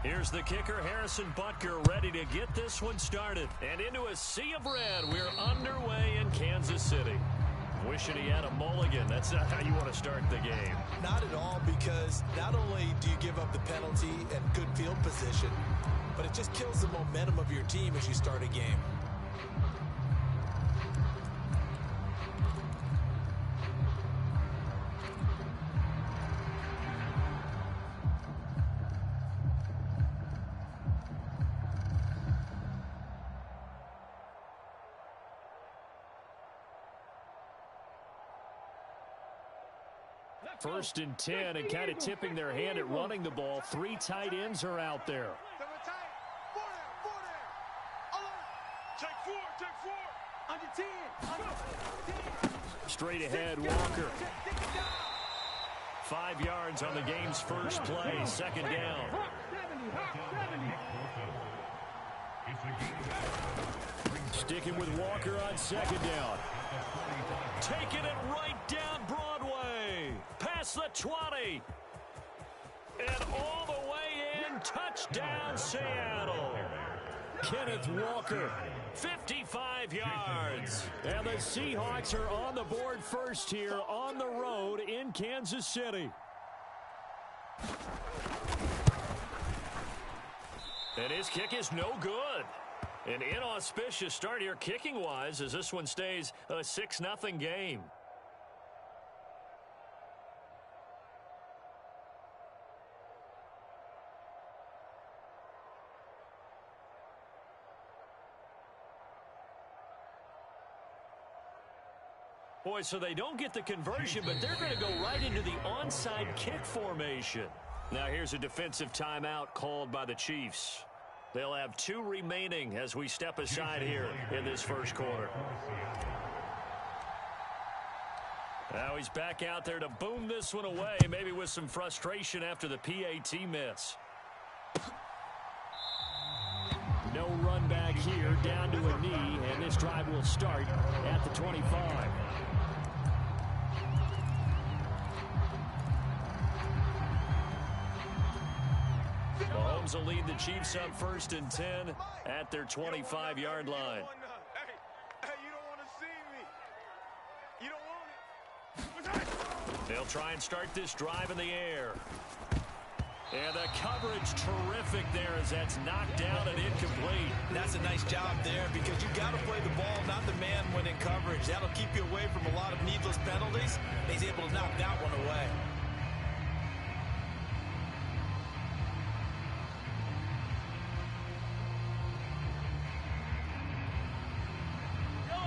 Here's the kicker, Harrison Butker, ready to get this one started. And into a sea of red, we're underway in Kansas City. Wishing he had a mulligan. That's not how you want to start the game. Not at all, because not only do you give up the penalty and good field position, but it just kills the momentum of your team as you start a game. First and 10, and kind of tipping their hand at running the ball. 3 tight ends are out there. Straight ahead, Walker. 5 yards on the game's first play. Second down. Sticking with Walker on second down. Taking it right down Broadway. Past the 20. And all the way in. Touchdown, Seattle. Kenneth Walker, 55 yards. And the Seahawks are on the board first here on the road in Kansas City. And his kick is no good. An inauspicious start here kicking-wise as this one stays a 6-0 game. Boy, so they don't get the conversion, but they're going to go right into the onside kick formation. Now here's a defensive timeout called by the Chiefs. They'll have 2 remaining as we step aside here in this first quarter. Now he's back out there to boom this one away, maybe with some frustration after the PAT miss. No run back here, down to a knee, and this drive will start at the 25. Mahomes will lead the Chiefs up first and 10 at their 25-yard line. Hey, you don't want to see me. You don't want it. They'll try and start this drive in the air. And the coverage terrific there as that's knocked down and incomplete. That's a nice job there because you got to play the ball, not the man when in coverage. That'll keep you away from a lot of needless penalties. He's able to knock that one away.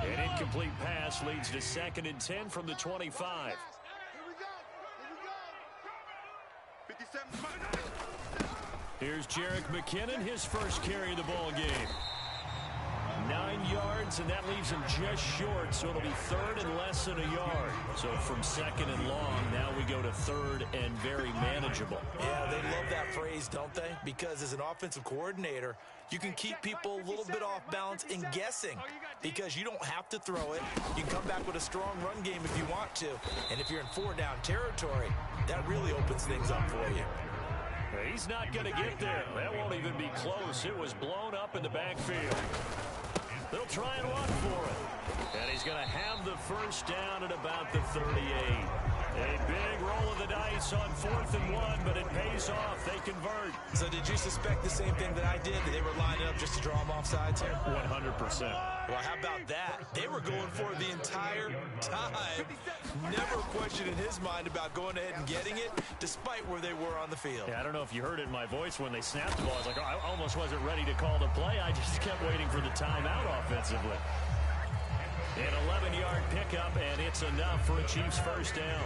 An incomplete pass leads to 2nd and 10 from the 25. Here's Jerick McKinnon, his first carry of the ball game. 9 yards, and that leaves him just short, so it'll be 3rd and less than a yard. So from 2nd and long, now we go to 3rd and very manageable. Yeah, they love that phrase, don't they? Because as an offensive coordinator, you can keep people a little bit off balance and guessing because you don't have to throw it. You can come back with a strong run game if you want to. And if you're in 4-down territory, that really opens things up for you. He's not going to get there. That won't even be close. It was blown up in the backfield. They'll try and run for it. And he's going to have the first down at about the 38. A big roll of the dice on 4th and 1, but it pays off. They convert. So did you suspect the same thing that I did, that they were lining up just to draw them off sides here? 100%. Well, how about that? They were going for it the entire time. Never a question in his mind about going ahead and getting it, despite where they were on the field. Yeah, I don't know if you heard it in my voice when they snapped the ball. I was like, oh, I almost wasn't ready to call the play. I just kept waiting for the timeout offensively. An 11-yard pickup, and it's enough for a Chiefs first down.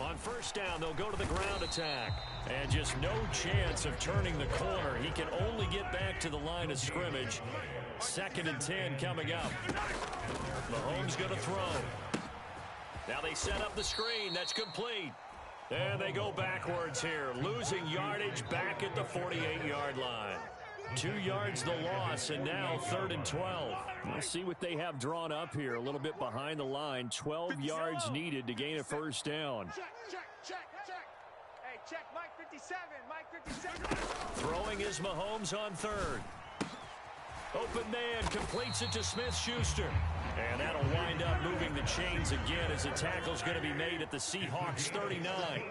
On first down, they'll go to the ground attack. And just no chance of turning the corner. He can only get back to the line of scrimmage. 2nd and 10 coming up. Mahomes going to throw. Now they set up the screen. That's complete. And they go backwards here, losing yardage back at the 48-yard line. 2 yards the loss, and now 3rd and 12. We'll see what they have drawn up here. A little bit behind the line. 12 yards needed to gain a first down. Check. Hey, check Mike 57. Mike 57. Throwing is Mahomes on 3rd. Open man completes it to Smith-Schuster. And that'll wind up moving the chains again as the tackle's going to be made at the Seahawks 39.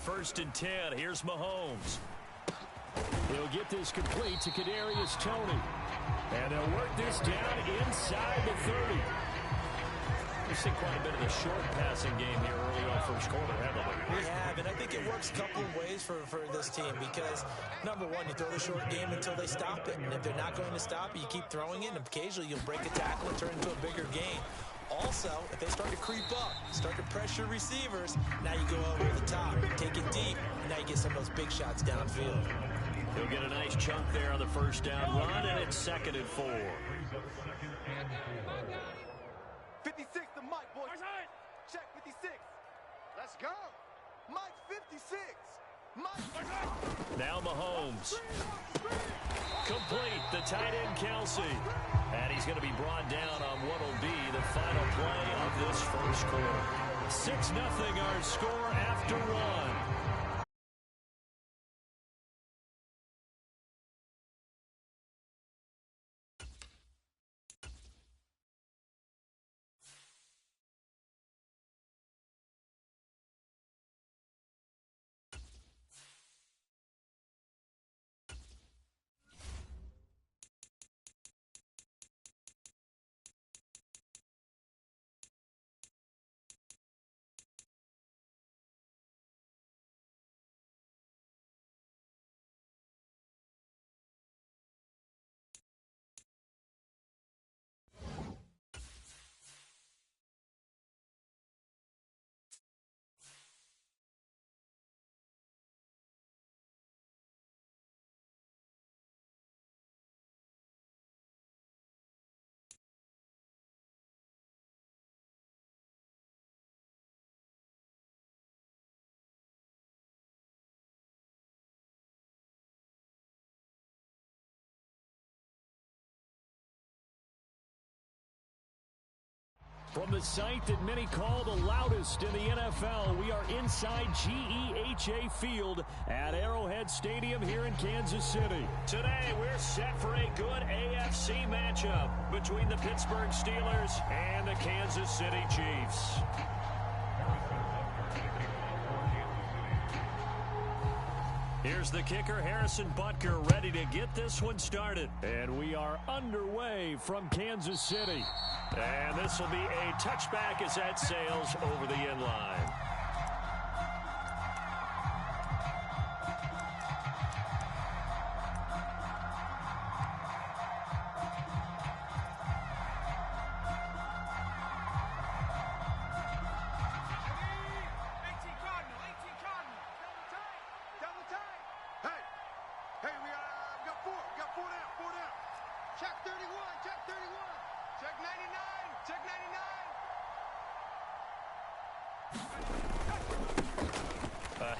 1st and 10. Here's Mahomes. He'll get this complete to Kadarius Toney. And they'll work this down inside the 30. We've seen quite a bit of the short passing game here early on first quarter, haven't we? We have, and I think it works a couple of ways for this team because, number one, you throw the short game until they stop it. And if they're not going to stop it, you keep throwing it, and occasionally you'll break a tackle and turn it into a bigger gain. Also, if they start to creep up, start to pressure receivers, now you go over the top, take it deep, and now you get some of those big shots downfield. He'll get a nice chunk there on the first down run, and it's 2nd and 4. 56 to Mike, boys. Check 56. Let's go. Mike 56. Mike. Now Mahomes. Complete, the tight end Kelsey. And he's going to be brought down on what will be the final play of this first quarter. 6-0 our score after 1. From the site that many call the loudest in the NFL, we are inside GEHA Field at Arrowhead Stadium here in Kansas City. Today, we're set for a good AFC matchup between the Pittsburgh Steelers and the Kansas City Chiefs. Here's the kicker, Harrison Butker, ready to get this one started. And we are underway from Kansas City. And this will be a touchback as that sails over the end line.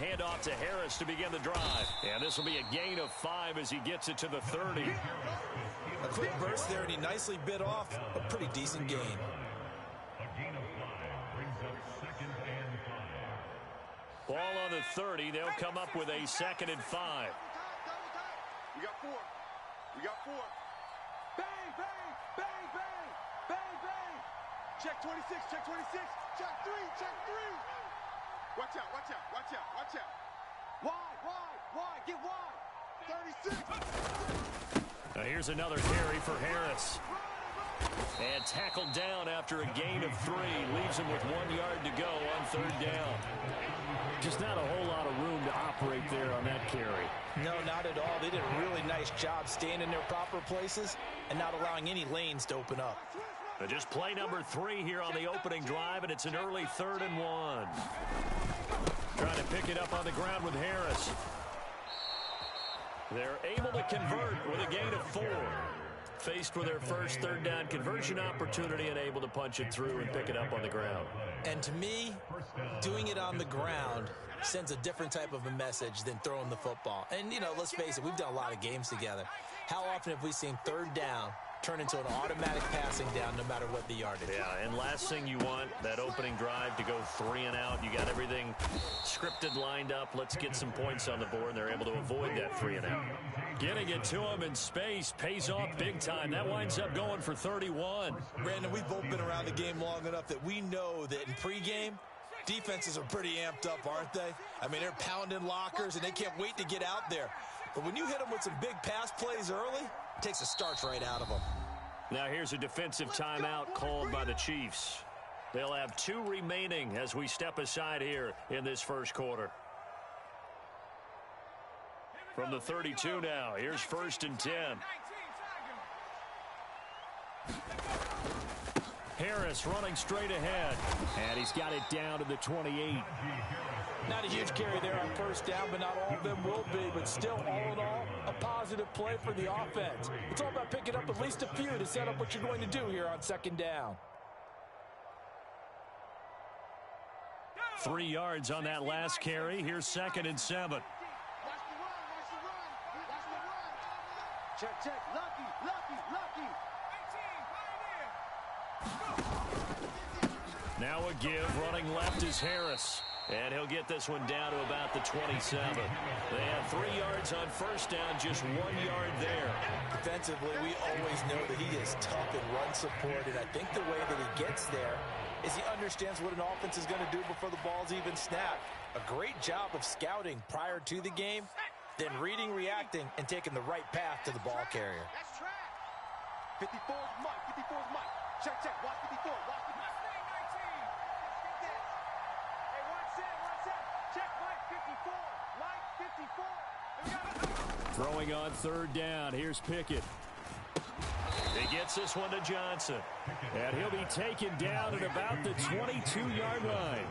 Handoff to Harris to begin the drive. And this will be a gain of 5 as he gets it to the 30. A quick burst there, and he nicely bit off a pretty decent gain. A gain of 5 brings up 2nd and 5. Ball on the 30. They'll come up with a 2nd and 5. We got 4. We got 4. Bang, bang, bang, bang, bang, bang. Check 26, check 26, check 3, check 3. Watch out, watch out, watch out, watch out. Wide, get wide. 36. Now here's another carry for Harris. And tackled down after a gain of 3. Leaves him with 1 yard to go on 3rd down. Just not a whole lot of room to operate there on that carry. No, not at all. They did a really nice job staying in their proper places and not allowing any lanes to open up. Just play number 3 here on the opening drive, and it's an early 3rd and 1. Trying to pick it up on the ground with Harris. They're able to convert with a gain of 4. faced with their first third down conversion opportunity and able to punch it through and pick it up on the ground. And to me, doing it on the ground sends a different type of a message than throwing the football. And, you know, let's face it, we've done a lot of games together. How often have we seen third down turn into an automatic passing down no matter what the yardage? Yeah, and last thing you want, that opening drive to go 3 and out. You got everything scripted, lined up. Let's get some points on the board, and they're able to avoid that 3 and out. Getting it to him in space pays off big time. That winds up going for 31. Brandon, we've both been around the game long enough that we know that in pregame, defenses are pretty amped up, aren't they? I mean, they're pounding lockers, and they can't wait to get out there. But when you hit them with some big pass plays early, it takes the starch right out of them. Now here's a defensive timeout called by the Chiefs. They'll have 2 remaining as we step aside here in this first quarter. From the 32 now, here's 1st and 10. Harris running straight ahead. And he's got it down to the 28. Not a huge carry there on first down, but not all of them will be. But still, all in all, a positive play for the offense. It's all about picking up at least a few to set up what you're going to do here on second down. 3 yards on that last carry. Here's 2nd and 7. Check, check. Lucky, lucky, lucky. Now a give. Running left is Harris. And he'll get this one down to about the 27. They have 3 yards on first down, just 1 yard there. Defensively, we always know that he is tough in run support, and I think the way that he gets there is he understands what an offense is going to do before the ball's even snapped. A great job of scouting prior to the game, then reading, reacting, and taking the right path to the ball carrier. That's track. 54's Mike. 54's Mike. Check, check. Watch 54. Watch 54. Hey, one set. Check Mike 54. Mike 54. Throwing on 3rd down. Here's Pickett. He gets this one to Johnson. And he'll be taken down at about the 22-yard line.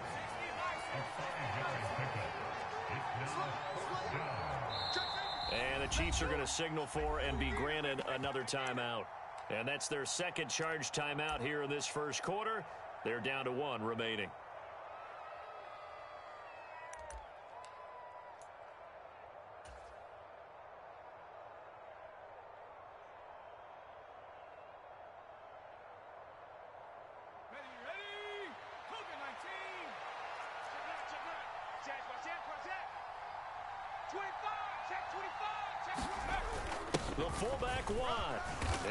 And the Chiefs are going to signal for and be granted another timeout. And that's their 2nd charge timeout here in this first quarter. They're down to 1 remaining. The fullback won.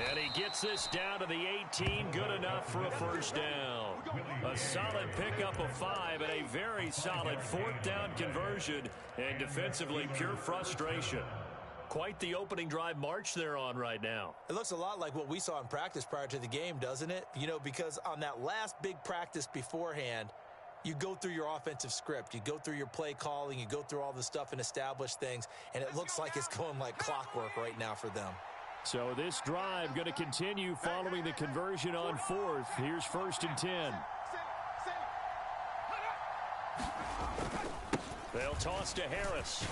And he gets this down to the 18. Good enough for a first down. A solid pickup of 5 and a very solid 4th down conversion. And defensively, pure frustration. Quite the opening drive march they're on right now. It looks a lot like what we saw in practice prior to the game, doesn't it? You know, because on that last big practice beforehand, you go through your offensive script. You go through your play calling. You go through all the stuff and establish things. And it looks like it's going like clockwork right now for them. So this drive going to continue following the conversion on 4th. Here's 1st and 10. They'll toss to Harris.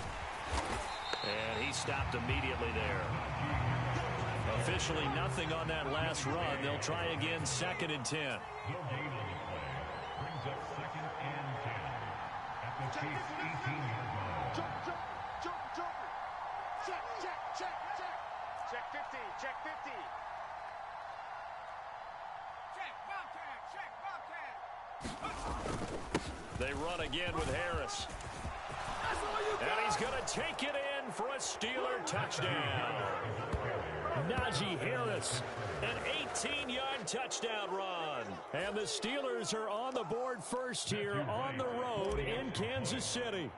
And he stopped immediately there. Officially nothing on that last run. They'll try again 2nd and 10. Check 50. Check 50. Check Bobcat. They run again with Harris. And he's going to take it in for a Steeler touchdown. Najee Harris, an 18-yard touchdown run. And the Steelers are on the board first here on the road in Kansas City.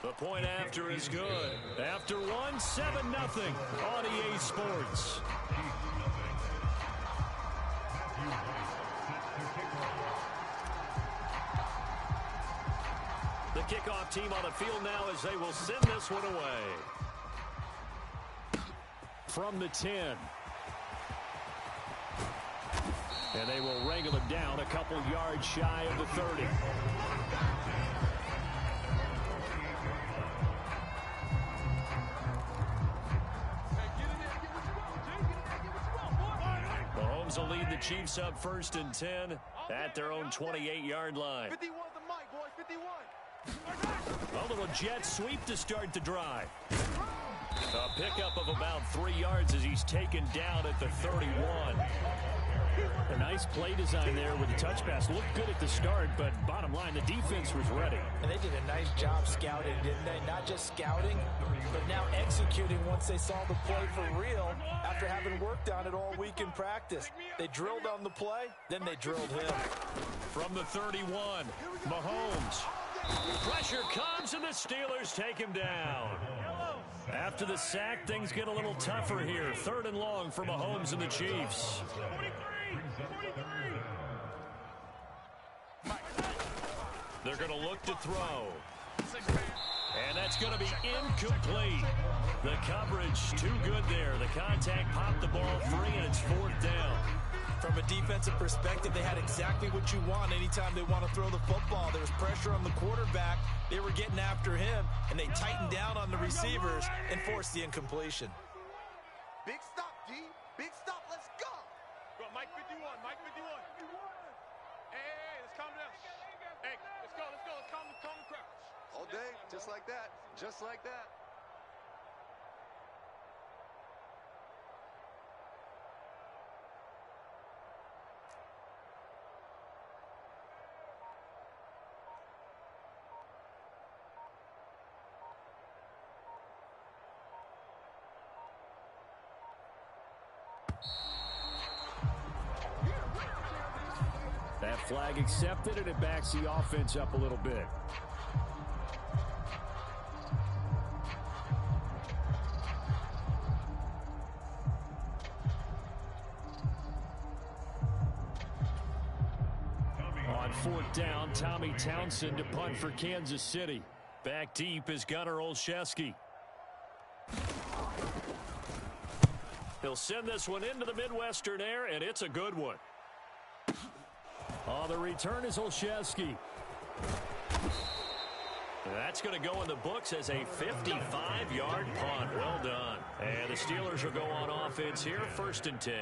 The point after is good. After one, 7-0 on EA Sports. The kickoff team on the field now as they will send this one away. From the 10. And they will wrangle him down a couple yards shy of the 30. will lead the Chiefs up 1st and 10 at their own 28-yard line. 51 the mic, boys, 51. A little jet sweep to start the drive. A pickup of about 3 yards as he's taken down at the 31. A nice play design there with the touch pass. Looked good at the start, but bottom line, the defense was ready. And they did a nice job scouting, didn't they? Not just scouting, but now executing once they saw the play for real after having worked on it all week in practice. They drilled on the play, then they drilled him. From the 31, Mahomes. Pressure comes, and the Steelers take him down. After the sack, things get a little tougher here. 3rd and long for Mahomes and the Chiefs. They're going to look to throw. And that's going to be incomplete. The coverage too good there. The contact popped the ball free, and it's 4th down. From a defensive perspective, they had exactly what you want anytime they want to throw the football. There was pressure on the quarterback. They were getting after him, and they tightened down on the receivers and forced the incompletion. Big stop, D. Big stop. Let's go. Go, Mike 51. Mike 51. Hey, let's calm down. Hey, let's go. Let's calm the crowd. All day, just like that. Just like that. That flag accepted, and it backs the offense up a little bit. On 4th down, Tommy Townsend to punt for Kansas City. Back deep is Gunnar Olszewski. He'll send this one into the Midwestern air, and it's a good one. On the return is Olszewski. That's going to go in the books as a 55-yard punt. Well done. And the Steelers will go on offense here, 1st and 10.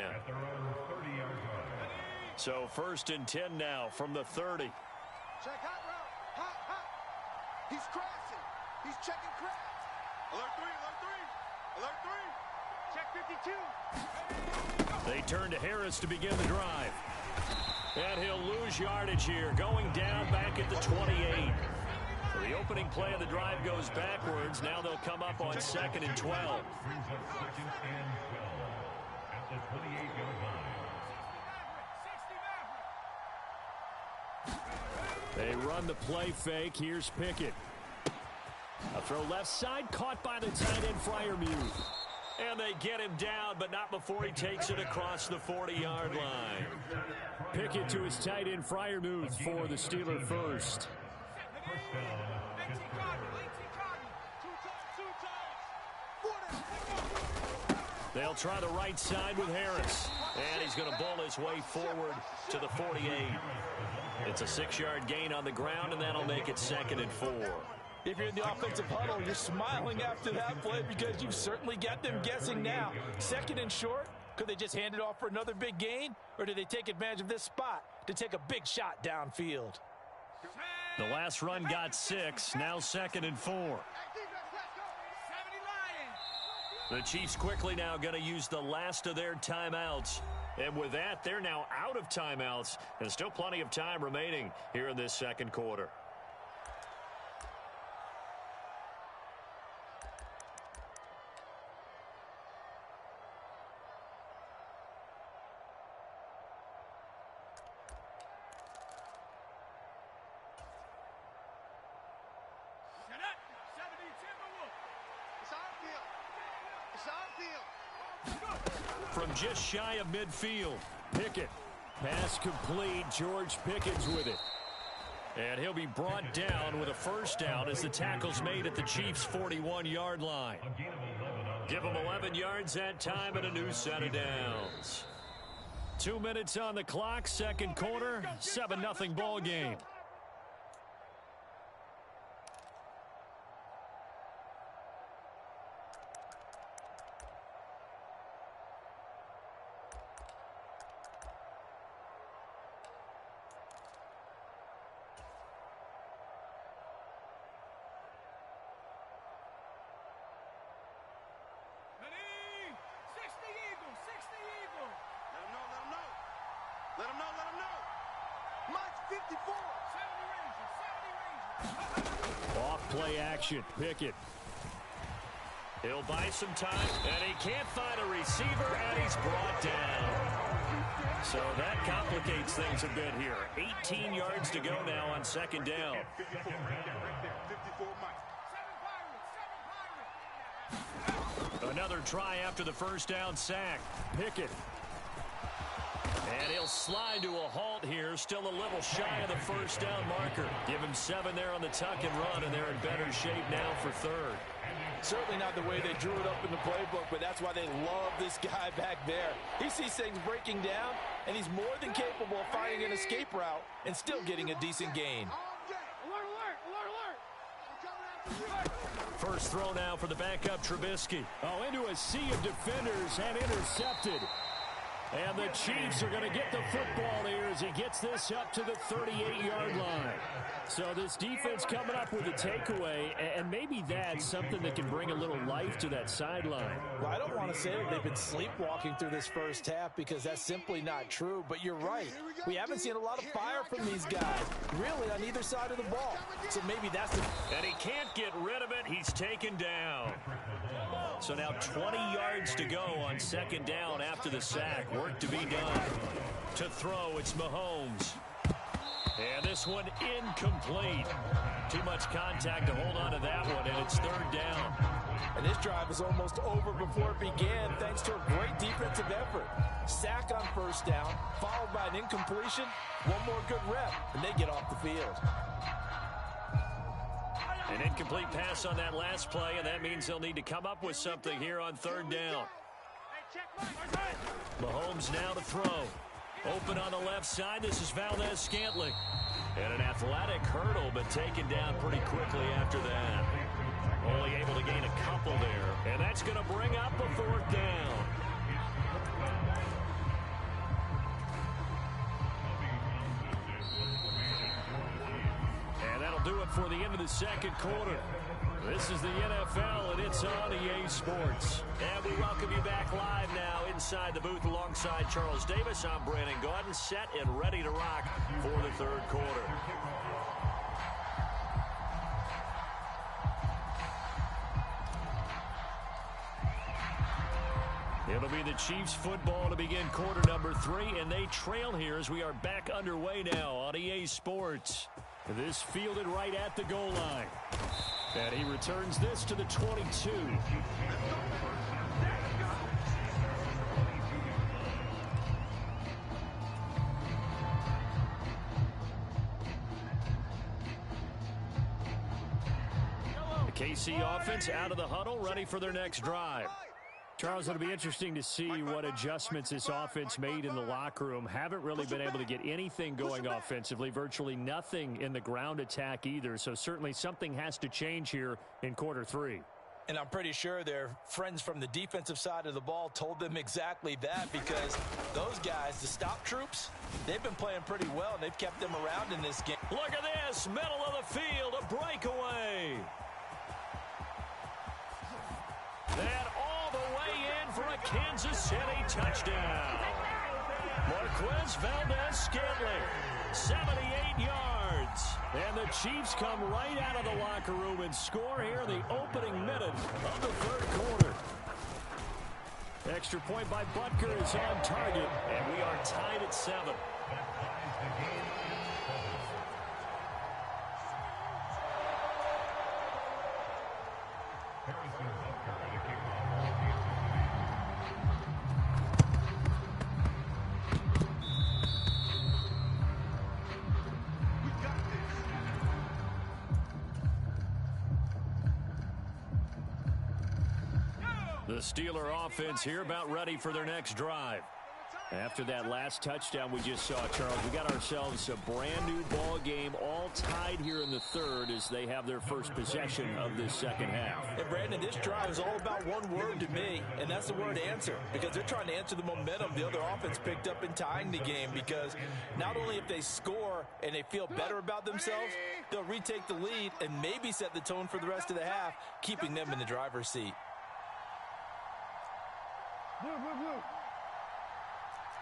So 1st and 10 now from the 30. Check hot route. Hot. He's crashing. He's checking crash. Alert 3. Check 52. They turn to Harris to begin the drive. And he'll lose yardage here, going down back at the 28. So the opening play of the drive goes backwards. Now they'll come up on 2nd and 12. They run the play fake. Here's Pickett. A throw left side, caught by the tight end, Freiermuth. And they get him down, but not before he takes it across the 40-yard line. Pickett to his tight end, Freiermuth, for the Steeler first. They'll try the right side with Harris. And he's going to bull his way forward to the 48. It's a 6-yard gain on the ground, and that'll make it 2nd and 4. If you're in the offensive huddle, you're smiling after that play because you've certainly got them guessing now. 2nd and short, could they just hand it off for another big gain? Or do they take advantage of this spot to take a big shot downfield? The last run got 6, now 2nd and 4. The Chiefs quickly now going to use the last of their timeouts. And with that, they're now out of timeouts. And still plenty of time remaining here in this 2nd quarter. From just shy of midfield, Pickett. Pass complete. George Pickens with it. And he'll be brought down with a 1st down as the tackle's made at the Chiefs' 41-yard line. Give them 11 yards that time and a new set of downs. 2 minutes on the clock, 2nd quarter, 7-0 ball game. Let him know, let him know. Mike's 54. 70 range. Off play action. Pickett. He'll buy some time, and he can't find a receiver, and he's brought down. So that complicates things a bit here. 18 yards to go now on second down. 54 Mike. Another try after the first down sack. Pickett. And he'll slide to a halt here. Still a little shy of the first down marker. Give him 7 there on the tuck and run, and they're in better shape now for third. Certainly not the way they drew it up in the playbook, but that's why they love this guy back there. He sees things breaking down, and he's more than capable of finding an escape route and still getting a decent gain. First throw now for the backup Trubisky. Oh, into a sea of defenders and intercepted. And the Chiefs are going to get the football here as he gets this up to the 38-yard line. So this defense coming up with a takeaway, and maybe that's something that can bring a little life to that sideline. Well, I don't want to say that they've been sleepwalking through this first half because that's simply not true, but you're right. We haven't seen a lot of fire from these guys, really, on either side of the ball. So maybe that's the... And he can't get rid of it. He's taken down. So now 20 yards to go on second down after the sack. Work to be done. To throw, it's Mahomes. And this one incomplete. Too much contact to hold on to that one, and it's third down. And this drive is almost over before it began thanks to a great defensive effort. Sack on first down, followed by an incompletion. One more good rep, and they get off the field. An incomplete pass on that last play, and that means they'll need to come up with something here on third down. Mahomes now to throw. Open on the left side. This is Valdez-Scantling. And an athletic hurdle, but taken down pretty quickly after that. Only able to gain a couple there. And that's going to bring up a fourth down. And that'll do it for the end of the second quarter. This is the NFL, and it's on EA Sports. And we welcome you back live now inside the booth alongside Charles Davis. I'm Brandon Gaudin, set and ready to rock for the third quarter. It'll be the Chiefs football to begin quarter number 3, and they trail here as we are back underway now on EA Sports. This fielded right at the goal line. And he returns this to the 22. The KC offense out of the huddle, ready for their next drive. Charles, it'll be interesting to see what adjustments this offense made in the locker room. Haven't really been able to get anything going offensively, virtually nothing in the ground attack either. So certainly something has to change here in quarter 3. And I'm pretty sure their friends from the defensive side of the ball told them exactly that, because those guys, the stop troops, they've been playing pretty well, and they've kept them around in this game. Look at this, middle of the field, a breakaway. That all the way in for a Kansas City touchdown. Marquez Valdez-Scantling, 78 yards. And the Chiefs come right out of the locker room and score here in the opening minute of the third quarter. Extra point by Butker is on target, and we are tied at 7. The Steeler offense here about ready for their next drive. After that last touchdown we just saw, Charles, we got ourselves a brand new ball game, all tied here in the third as they have their first possession of this second half. And Brandon, this drive is all about one word to me, and that's the word answer, because they're trying to answer the momentum the other offense picked up in tying the game, because not only if they score and they feel better about themselves, they'll retake the lead and maybe set the tone for the rest of the half, keeping them in the driver's seat. Watch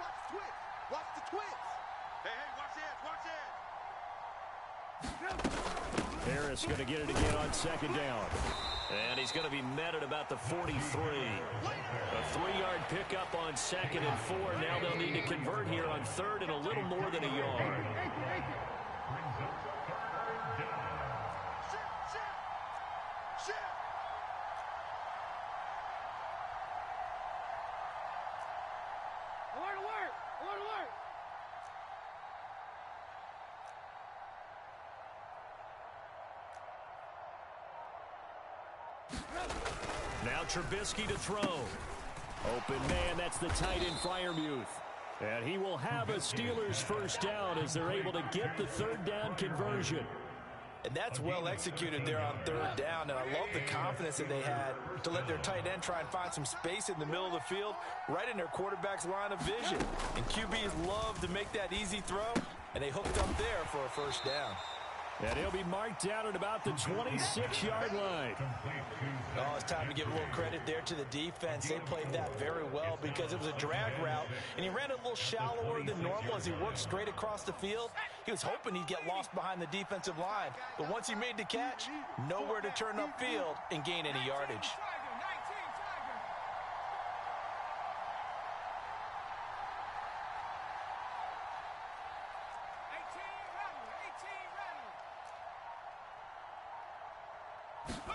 the twist. Watch the twist. Harris going to get it again on second down. And he's going to be met at about the 43. A 3-yard pickup on 2nd and 4. Now they'll need to convert here on 3rd and a little more than a yard. Now Trubisky to throw. Open man, that's the tight end Freiermuth. And he will have a Steelers first down as they're able to get the 3rd down conversion. And that's well executed there on 3rd down. And I love the confidence that they had to let their tight end try and find some space in the middle of the field, right in their quarterback's line of vision. And QBs love to make that easy throw, and they hooked up there for a first down. And he'll be marked down at about the 26-yard line. Oh, it's time to give a little credit there to the defense. They played that very well because it was a drag route, and he ran a little shallower than normal as he worked straight across the field. He was hoping he'd get lost behind the defensive line, but once he made the catch, nowhere to turn upfield and gain any yardage.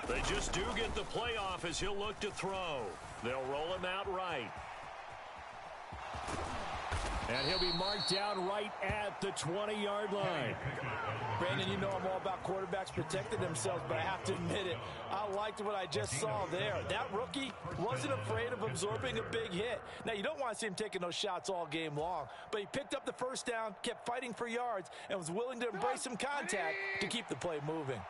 They just do get the playoff as he'll look to throw. They'll roll him out right. And he'll be marked down right at the 20-yard line. Brandon, you know I'm all about quarterbacks protecting themselves, but I have to admit it. I liked what I just saw there. That rookie wasn't afraid of absorbing a big hit. Now, you don't want to see him taking those shots all game long, but he picked up the first down, kept fighting for yards, and was willing to embrace some contact to keep the play moving.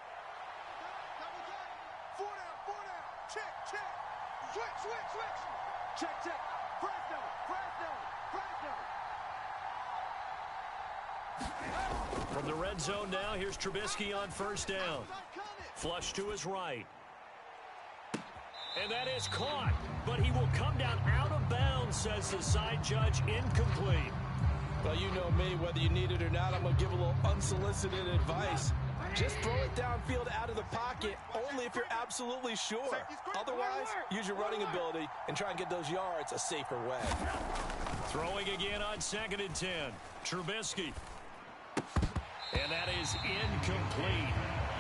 Check. Press down. From the red zone now, here's Trubisky on first down. Flush to his right. And that is caught, but he will come down out of bounds, says the side judge, incomplete. Well, you know me, whether you need it or not, I'm going to give a little unsolicited advice. Just throw it downfield out of the pocket only if you're absolutely sure. Otherwise, use your running ability and try and get those yards a safer way. Throwing again on 2nd and 10. Trubisky. And that is incomplete.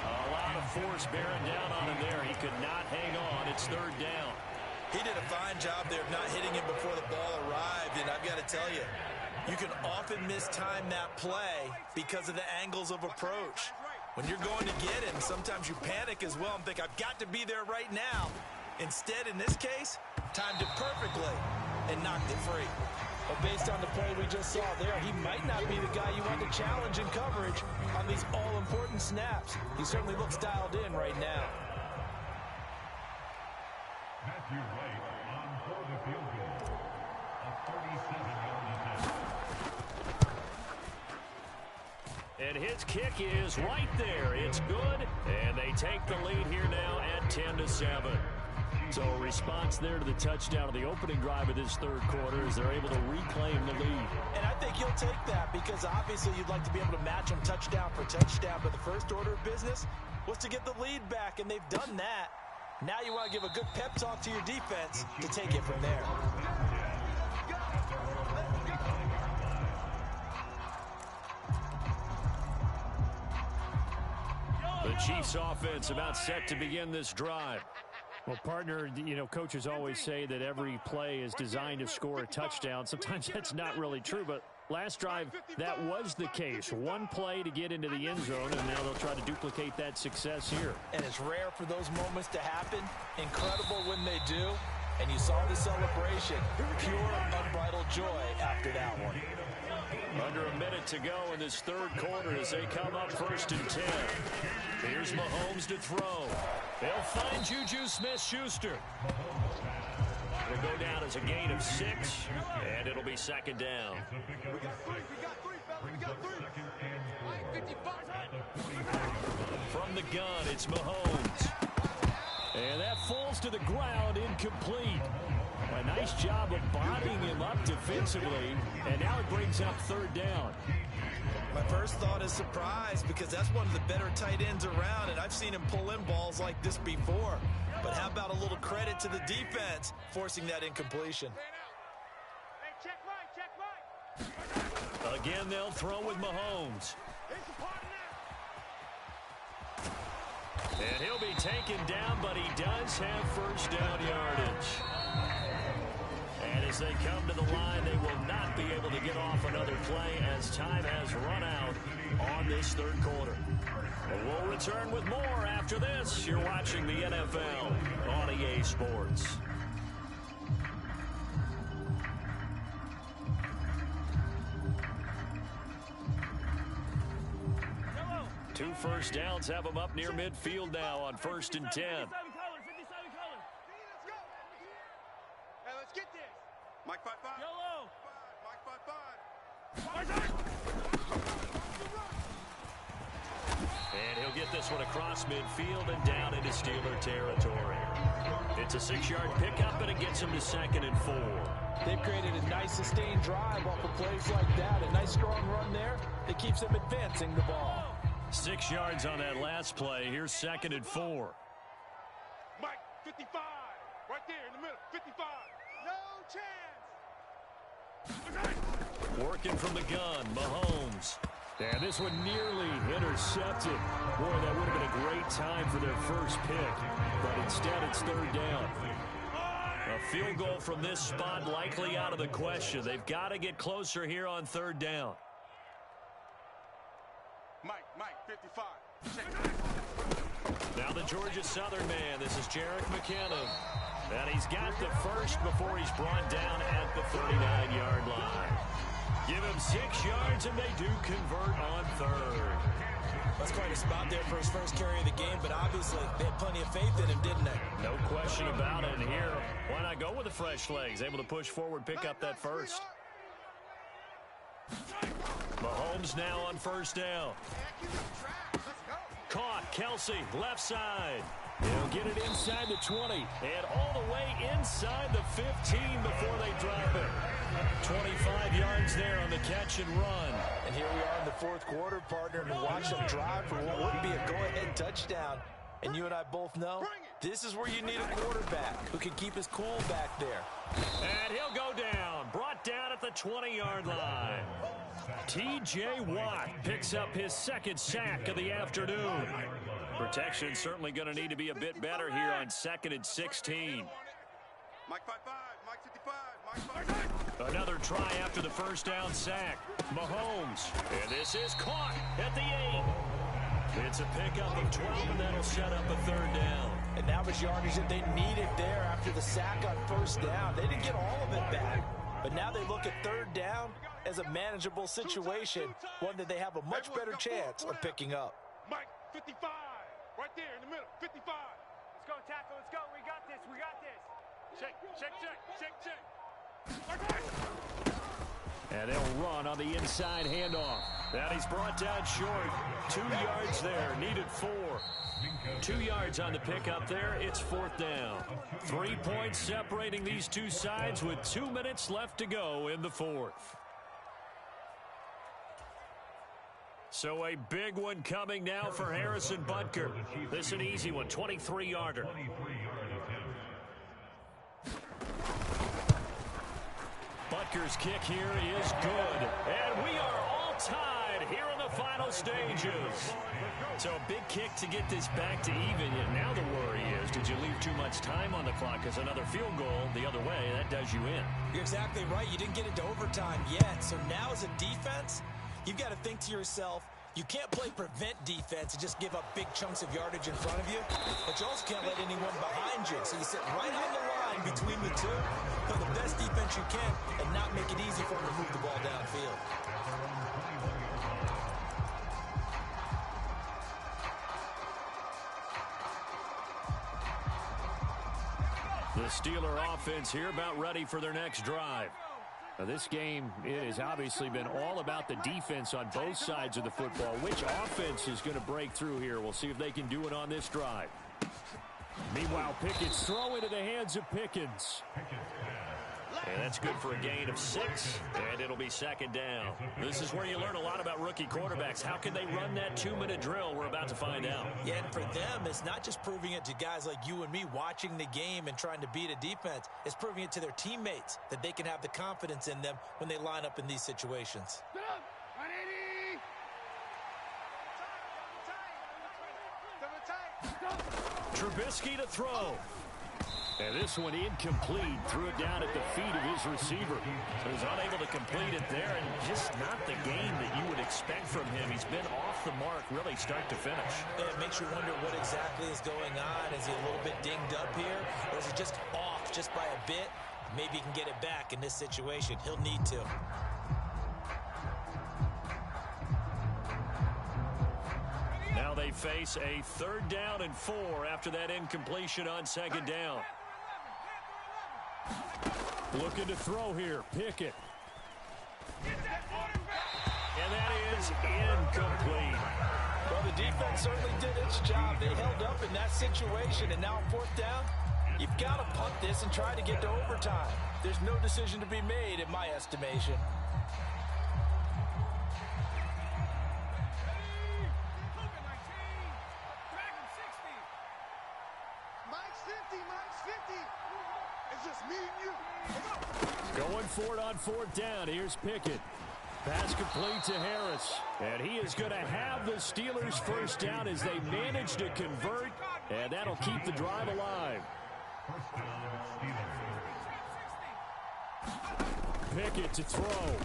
A lot of force bearing down on him there. He could not hang on. It's 3rd down. He did a fine job there of not hitting him before the ball arrived, and I've got to tell you, you can often mistime that play because of the angles of approach. When you're going to get him, sometimes you panic as well and think, I've got to be there right now. Instead, in this case, timed it perfectly and knocked it free. But based on the play we just saw there, he might not be the guy you want to challenge in coverage on these all-important snaps. He certainly looks dialed in right now. Matthew Wright on for the field goal. A 37-yard attempt. And his kick is right there. It's good. And they take the lead here now at 10-7. So a response there to the touchdown of the opening drive of this 3rd quarter as they're able to reclaim the lead. And I think he'll take that because obviously you'd like to be able to match them touchdown for touchdown. But the first order of business was to get the lead back, and they've done that. Now you want to give a good pep talk to your defense to take it from there. The Chiefs offense about set to begin this drive. Well, partner, you know, coaches always say that every play is designed to score a touchdown. Sometimes that's not really true, but last drive, that was the case. One play to get into the end zone, and now they'll try to duplicate that success here. And it's rare for those moments to happen. Incredible when they do. And you saw the celebration. Pure, unbridled joy after that one. Under a minute to go in this 3rd quarter as they come up 1st and 10. Here's Mahomes to throw. They'll find Juju Smith-Schuster. It'll go down as a gain of 6, and it'll be 2nd down. We got three. From the gun, it's Mahomes. And that falls to the ground, incomplete. A nice job of bodying him up defensively, and now it brings up 3rd down. My first thought is surprise because that's one of the better tight ends around, and I've seen him pull in balls like this before. But how about a little credit to the defense forcing that incompletion? Again, they'll throw with Mahomes. And he'll be taken down, but he does have first down yardage. And as they come to the line, they will not be able to get off another play as time has run out on this third quarter. And we'll return with more after this. You're watching the NFL on EA Sports. Two first downs have them up near midfield now on 1st and 10. Hey, let's get this. Mike 5-5. Yellow. Mike 5-5. And he'll get this one across midfield and down into Steeler territory. It's a 6-yard pickup, and it gets him to 2nd and 4. They've created a nice sustained drive off of plays like that. A nice strong run there that keeps them advancing the ball. 6 yards on that last play. Here's 2nd and 4. Mike 55. Right there in the middle. 55. No chance. Working from the gun, Mahomes. And this one nearly intercepted. Boy, that would have been a great time for their first pick. But instead, it's 3rd down. A field goal from this spot likely out of the question. They've got to get closer here on 3rd down. Mike 55. Now the Georgia Southern man. This is Jerick McKinnon. And he's got the first before he's brought down at the 39-yard line. Give him 6 yards, and they do convert on 3rd. That's quite a spot there for his first carry of the game, but obviously they had plenty of faith in him, didn't they? No question about it. And here, why not go with the fresh legs? Able to push forward, pick up that first. Mahomes now on 1st down. Caught, Kelsey, left side. He'll get it inside the 20 and all the way inside the 15 before they drop it. 25 yards there on the catch and run. And here we are in the 4th quarter, partner, and watch them drive for what would be a go-ahead touchdown. And you and I both know this is where you need a quarterback who can keep his cool back there. And he'll go down, brought down at the 20-yard line. T.J. Watt picks up his 2nd sack of the afternoon. Protection certainly going to need to be a bit better here on 2nd and 16. Mike 55. Mike 55. Mike 55. Another try after the first down sack. Mahomes. And this is caught at the 8. It's a pickup of 12, and that'll set up a 3rd down. And that was yardage that they needed there after the sack on 1st down. They didn't get all of it back. But now they look at 3rd down as a manageable situation, one that they have a much better chance of picking up. Mike 55. Right there in the middle. 55. Let's go, tackle. Let's go. We got this. We got this. Check. And they'll run on the inside handoff. And he's brought down short. 2 yards there. Needed 4. 2 yards on the pickup there. It's 4th down. 3 points separating these two sides with 2 minutes left to go in the 4th. So a big one coming now for Harrison Butker. This is an easy one, 23-yarder. Butker's kick here is good. And we are all tied here in the final stages. So a big kick to get this back to even. And now the worry is, did you leave too much time on the clock? Because another field goal the other way, that does you in. You're exactly right. You didn't get into overtime yet. So now as a defense, you've got to think to yourself, you can't play prevent defense and just give up big chunks of yardage in front of you, but you also can't let anyone behind you. So you sit right on the line between the two, play the best defense you can, and not make it easy for them to move the ball downfield. The Steeler offense here about ready for their next drive. Now this game, it has obviously been all about the defense on both sides of the football. Which offense is going to break through here? We'll see if they can do it on this drive. Meanwhile, Pickett's throw into the hands of Pickens. And that's good for a gain of 6, and it'll be second down. This is where you learn a lot about rookie quarterbacks. How can they run that 2-minute drill? We're about to find out. Yeah, and for them, it's not just proving it to guys like you and me watching the game and trying to beat a defense. It's proving it to their teammates that they can have the confidence in them when they line up in these situations. Trubisky to throw. And this one incomplete. Threw it down at the feet of his receiver. So he's unable to complete it there, and just not the game that you would expect from him. He's been off the mark really start to finish. It makes you wonder what exactly is going on. Is he a little bit dinged up here, or is he just off just by a bit? Maybe he can get it back in this situation. He'll need to. Now they face a 3rd down and 4 after that incompletion on 2nd down. Looking to throw here. Pickett. And that is incomplete. Well, the defense certainly did its job. They held up in that situation, and now 4th down, you've got to punt this and try to get to overtime. There's no decision to be made in my estimation. Going for it on 4th down. Here's Pickett. Pass complete to Harris. And he is going to have the Steelers' 1st down as they manage to convert. And that'll keep the drive alive. Pickett to throw.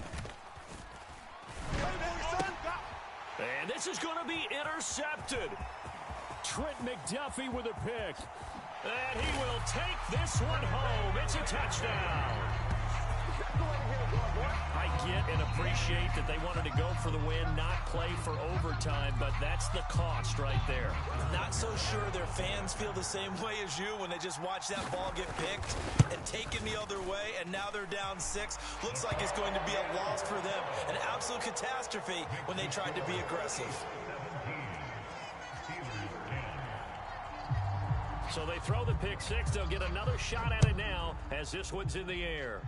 And this is going to be intercepted. Trent McDuffie with a pick. And he will take this one home. It's a touchdown. I get and appreciate that they wanted to go for the win, not play for overtime, but that's the cost right there. Not so sure their fans feel the same way as you when they just watch that ball get picked and taken the other way, and now they're down 6. Looks like it's going to be a loss for them. An absolute catastrophe when they tried to be aggressive. So they throw the pick 6. They'll get another shot at it now as this one's in the air.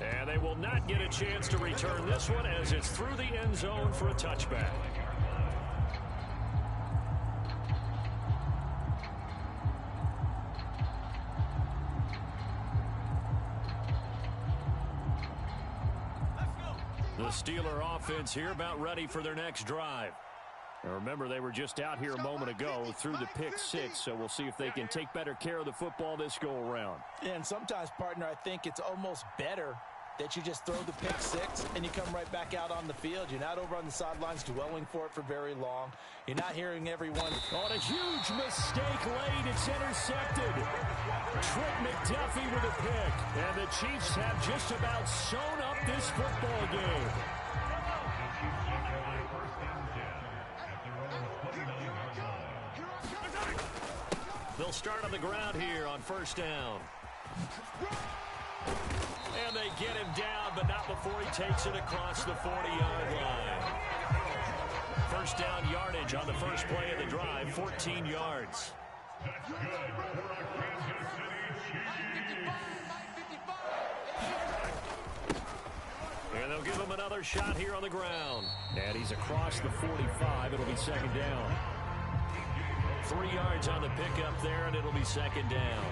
And they will not get a chance to return this one as it's through the end zone for a touchback. The Steeler offense here about ready for their next drive. Now remember, they were just out here a moment ago through the pick 6, so we'll see if they can take better care of the football this go-around. Yeah, and sometimes, partner, I think it's almost better that you just throw the pick 6 and you come right back out on the field. You're not over on the sidelines dwelling for it for very long. You're not hearing everyone. On a huge mistake late, it's intercepted. Trent McDuffie with a pick. And the Chiefs have just about sewn up this football game. They'll start on the ground here on 1st down. And they get him down, but not before he takes it across the 40-yard line. 1st down yardage on the first play of the drive, 14 yards. And they'll give him another shot here on the ground. And he's across the 45. It'll be 2nd down. 3 yards on the pickup there, and it'll be 2nd down.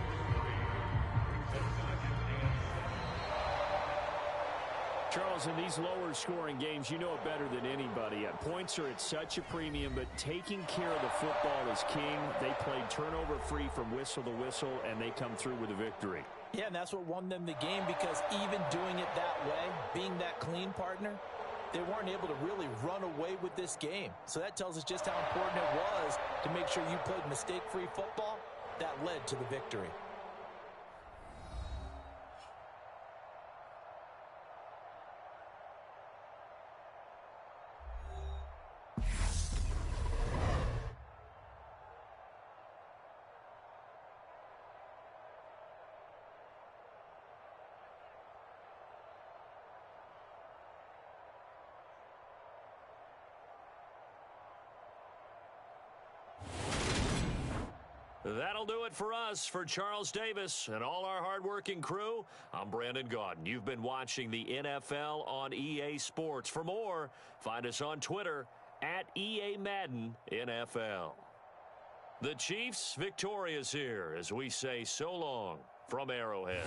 Charles, in these lower-scoring games, you know it better than anybody. Points are at such a premium, but taking care of the football is king. They played turnover-free from whistle to whistle, and they come through with a victory. Yeah, and that's what won them the game, because even doing it that way, being that clean, partner, they weren't able to really run away with this game. So that tells us just how important it was to make sure you played mistake-free football. That led to the victory. That'll do it for us. For Charles Davis and all our hardworking crew, I'm Brandon Gaudin. You've been watching the NFL on EA Sports. For more, find us on Twitter at EA Madden NFL. The Chiefs victorious here as we say so long from Arrowhead.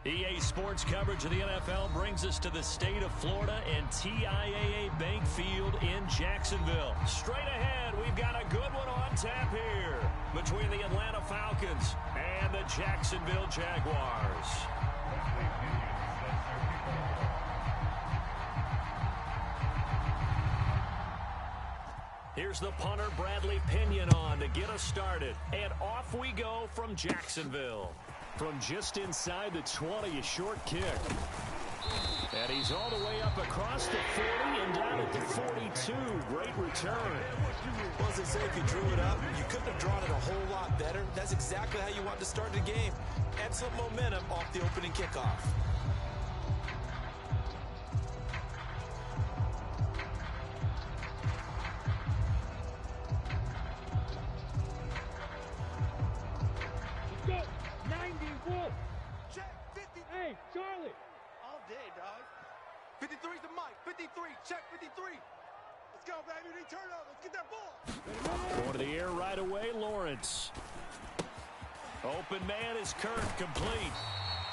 EA Sports coverage of the NFL brings us to the state of Florida and TIAA Bank Field in Jacksonville. Straight ahead, we've got a good one on tap here between the Atlanta Falcons and the Jacksonville Jaguars. Here's the punter, Bradley Pinion, on to get us started. And off we go from Jacksonville. From just inside the 20, a short kick. And he's all the way up across the 40 and down at the 42. Great return. Well, as they say, if you drew it up, you couldn't have drawn it a whole lot better. That's exactly how you want to start the game. Excellent momentum off the opening kickoff. Hey, Charlie. All day, dog. 53's the mic. 53. Check 53. Let's go, baby. They turn up. Let's get that ball. Going to the air right away, Lawrence. Open man is Kirk, complete.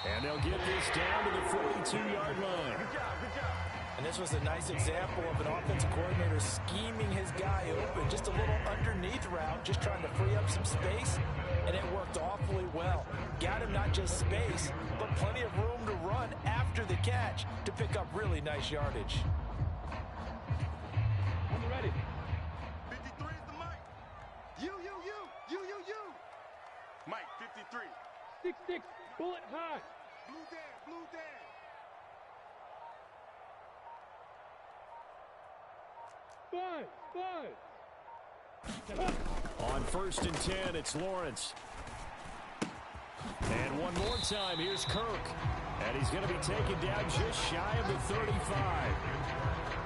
And they'll get this down to the 42-yard line. Good job, good job. And this was a nice example of an offensive coordinator scheming his guy open. Just a little underneath route, just trying to free up some space, and it worked awfully well. Got him not just space, but plenty of room to run after the catch to pick up really nice yardage. I'm ready. 53 is the mic. You. Mike, 53. 6-6, bullet high. Blue Dan. Five. On 1st and 10, it's Lawrence. And one more time, here's Kirk. And he's going to be taken down just shy of the 35.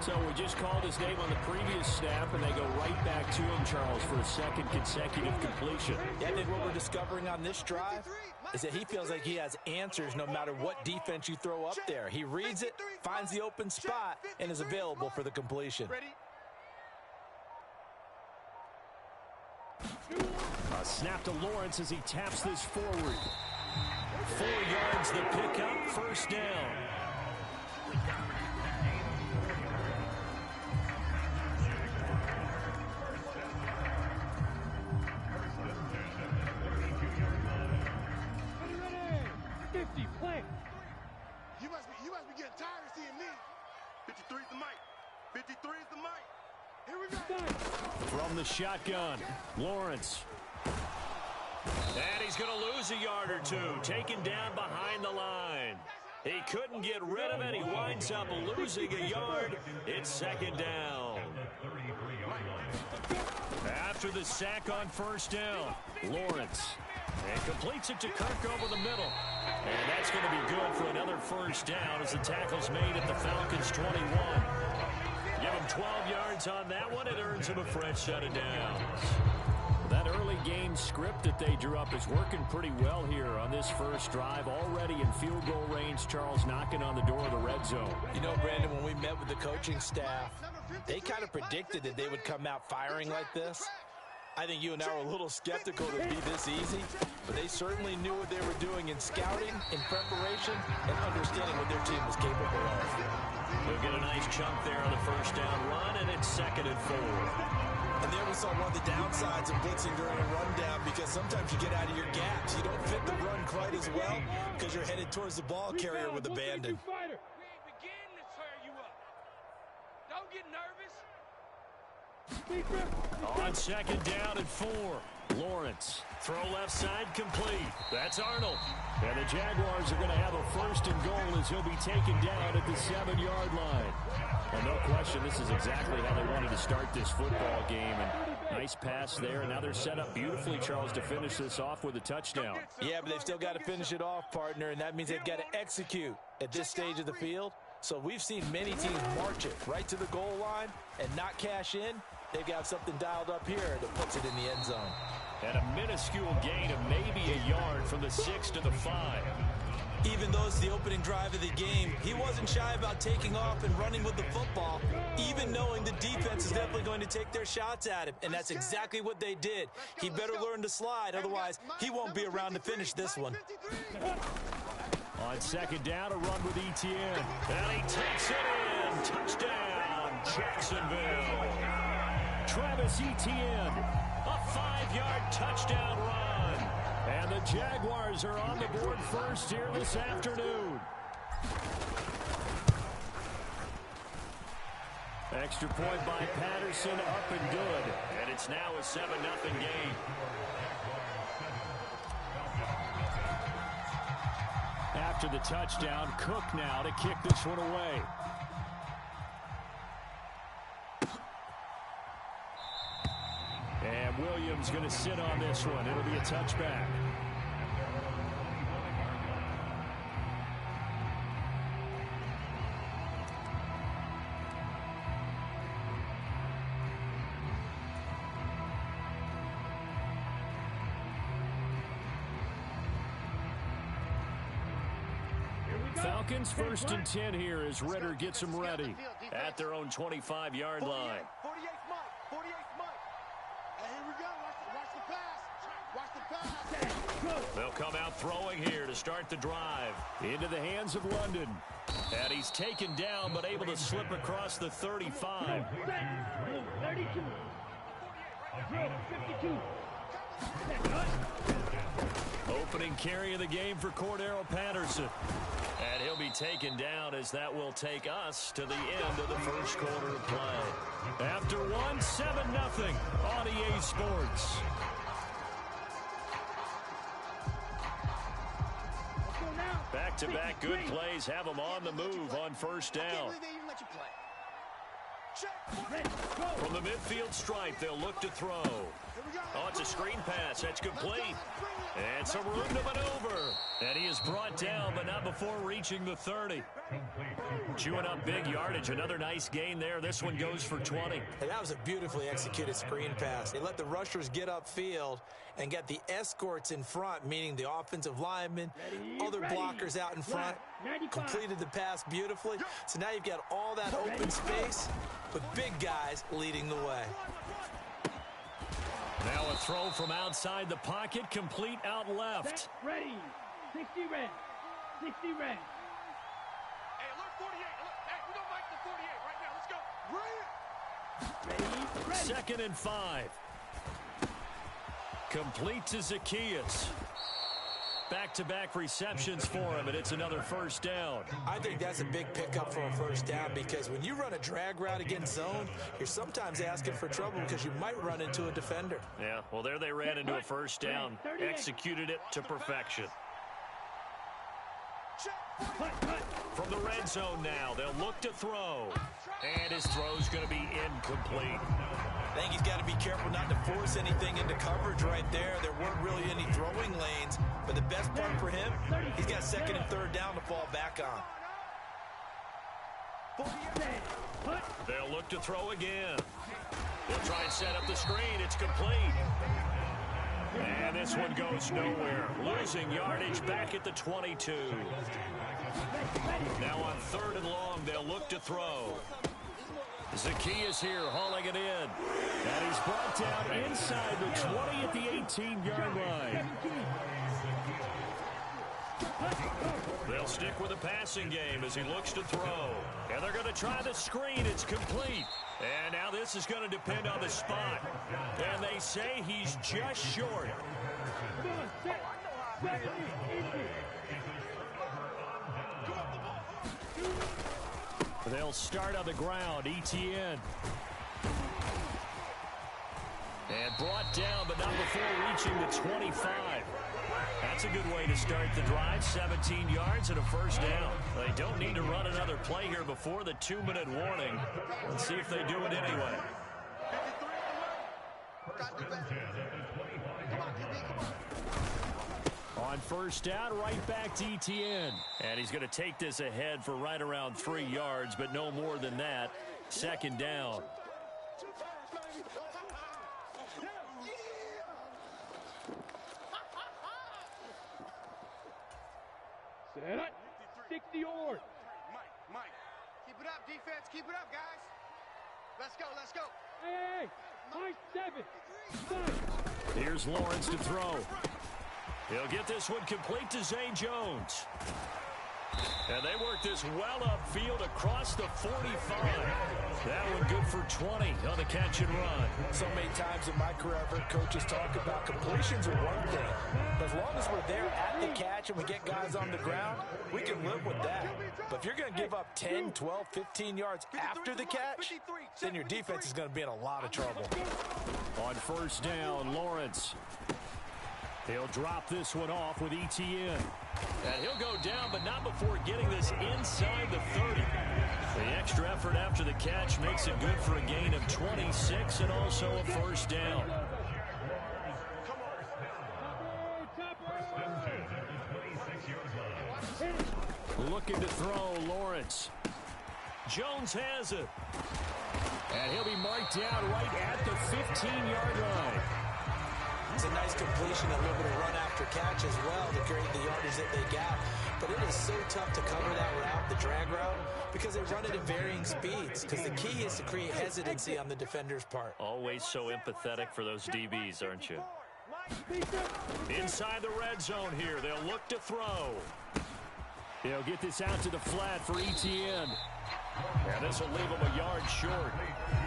So we just called his name on the previous snap, and they go right back to him, Charles, for a second consecutive completion. Yeah, I think what we're discovering on this drive is that he feels like he has answers no matter what defense you throw up there. He reads it, finds the open spot, and is available for the completion. A snap to Lawrence as he taps this forward. 4 yards the pickup, first down. You must be getting tired of seeing me. 53 is the mic. 53 is the mic. Here we go. From the shotgun, Lawrence. And he's going to lose a yard or two, taken down behind the line. He couldn't get rid of it. He winds up losing a yard. It's second down. After the sack on first down, Lawrence. And completes it to Kirk over the middle. And that's going to be good for another first down as the tackle's made at the Falcons' 21. Give him 12 yards on that one. It earns him a fresh set of downs. That early game script that they drew up is working pretty well here on this first drive. Already in field goal range, Charles knocking on the door of the red zone. You know, Brandon, when we met with the coaching staff, they kind of predicted that they would come out firing like this. I think you and I were a little skeptical that it'd be this easy, but they certainly knew what they were doing in scouting, in preparation, and understanding what their team was capable of. They'll get a nice chunk there on the first down run, and it's 2nd and 4. And there we saw one of the downsides of blitzing during a rundown, because sometimes you get out of your gaps. You don't fit the run quite as well because you're headed towards the ball carrier with abandon. We ain't beginning to tear you up. Don't get nervous. On 2nd down and 4, Lawrence. Throw left side complete. That's Arnold. And the Jaguars are going to have a 1st and goal as he'll be taken down at the 7-yard line. And no question, this is exactly how they wanted to start this football game. And nice pass there. And now they're set up beautifully, Charles, to finish this off with a touchdown. Yeah, but they've still got to finish it off, partner, and that means they've got to execute at this stage of the field. So we've seen many teams march it right to the goal line and not cash in. They've got something dialed up here that puts it in the end zone. And a minuscule gain of maybe a yard from the 6 to the 5. Even though it's the opening drive of the game, he wasn't shy about taking off and running with the football, even knowing the defense is definitely going to take their shots at him. And that's exactly what they did. He better learn to slide, otherwise he won't be around to finish this one. On 2nd down, a run with Etienne. And he takes it in. Touchdown, Jacksonville. Travis Etienne, a 5-yard touchdown run. And the Jaguars are on the board first here this afternoon. Extra point by Patterson, up and good. And it's now a 7-0 game. After the touchdown, Cook now to kick this one away. And Williams going to sit on this one. It'll be a touchback. Falcons 1st and 10 here as Ritter gets them ready at their own 25-yard line. 48th Mike. 48th Mike. And here we go. Watch the pass. Watch the pass. They'll come out throwing here to start the drive. Into the hands of London. And he's taken down, but able to slip across the 35. 32. 52. Opening carry of the game for Cordero Patterson. And he'll be taken down as that will take us to the end of the first quarter of play. After one, 7-0 on EA Sports. Back-to-back good plays have them on the move on first down. From the midfield stripe, they'll look to throw. Oh, it's a screen pass. That's complete. And some room to maneuver. And he is brought down, but not before reaching the 30. Chewing up big yardage. Another nice gain there. This one goes for 20. Hey, that was a beautifully executed screen pass. They let the rushers get upfield and get the escorts in front, meaning the offensive linemen, other blockers out in front. Completed the pass beautifully. So now you've got all that open space with big guys leading the way. Now a throw from outside the pocket, complete out left. Ready. 60 red. 60 red. Hey, alert 48. Hey, we don't like the 48 right now. Let's go. Ready. Ready. Second and 5. Complete to Zacchaeus. Back-to-back receptions for him, and it's another first down. I think that's a big pickup for a first down because when you run a drag route against zone, you're sometimes asking for trouble because you might run into a defender. Yeah, well, there they ran into a first down. Executed it to perfection. From the red zone now, they'll look to throw. And his throw's going to be incomplete. I think he's got to be careful not to force anything into coverage right there. There weren't really any throwing lanes, but the best part for him, he's got second and third down to fall back on. They'll look to throw again. They'll try and set up the screen. It's complete. And this one goes nowhere. Losing yardage back at the 22. Now on third and long, they'll look to throw. Zacchaeus here hauling it in. And he's brought down inside the 20 at the 18-yard line. They'll stick with the passing game as he looks to throw. And they're going to try the screen. It's complete. And now this is going to depend on the spot. And they say he's just short. They'll start on the ground. ETN. And brought down, but not before reaching the 25. That's a good way to start the drive. 17 yards and a first down. They don't need to run another play here before the 2-minute warning. Let's see if they do it anyway. On first down, right back to ETN. And he's going to take this ahead for right around 3 yards, but no more than that. Second down. Set up. 60 yards. Mike. Keep it up, defense. Keep it up, guys. Let's go. Hey. Mike 7. 5. Here's Lawrence to throw. He'll get this one complete to Zay Jones. And they work this well upfield across the 45. That one good for 20 on the catch and run. So many times in my career, I've heard coaches talk about completions are one thing. But as long as we're there at the catch and we get guys on the ground, we can live with that. But if you're going to give up 10, 12, 15 yards after the catch, then your defense is going to be in a lot of trouble. On first down, Lawrence. He'll drop this one off with ETN. And he'll go down, but not before getting this inside the 30. The extra effort after the catch makes it good for a gain of 26 and also a first down. Looking to throw, Lawrence. Jones has it. And he'll be marked down right at the 15-yard line. It's a nice completion, a little bit of run after catch as well to create the yardage that they got. But it is so tough to cover that route, the drag route, because they run it at varying speeds. Because the key is to create hesitancy on the defender's part. Always so empathetic for those DBs, aren't you? Inside the red zone here. They'll look to throw. They'll get this out to the flat for ETN. And this will leave them a yard short.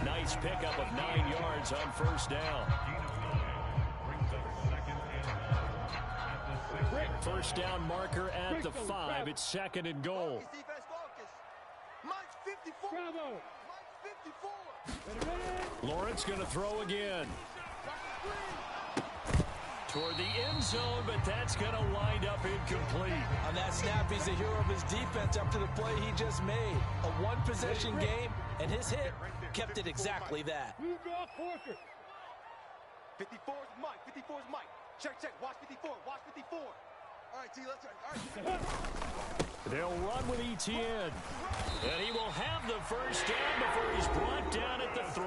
Nice pickup of 9 yards on first down. First down marker at the 5. It's 2nd and goal. Lawrence going to throw again. Toward the end zone, but that's going to wind up incomplete. On that snap, he's the hero of his defense up to the play he just made. A one-possession game, and his hit kept it exactly that. 54 is Mike. 54 is Mike. Check. Watch 54. Watch 54. All right, T, let's try. All right. They'll run with ETN. And he will have the first down before he's brought down at the 3.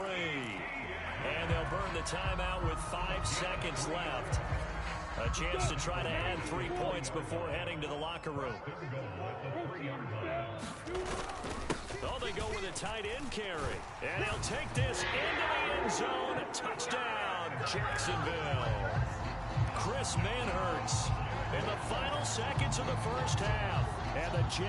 And they'll burn the timeout with 5 seconds left. A chance to try to add 3 points before heading to the locker room. Oh, they go with a tight end carry. And he'll take this into the end zone. Touchdown, Jacksonville. Chris Manhertz in the final seconds of the first half. And the Jags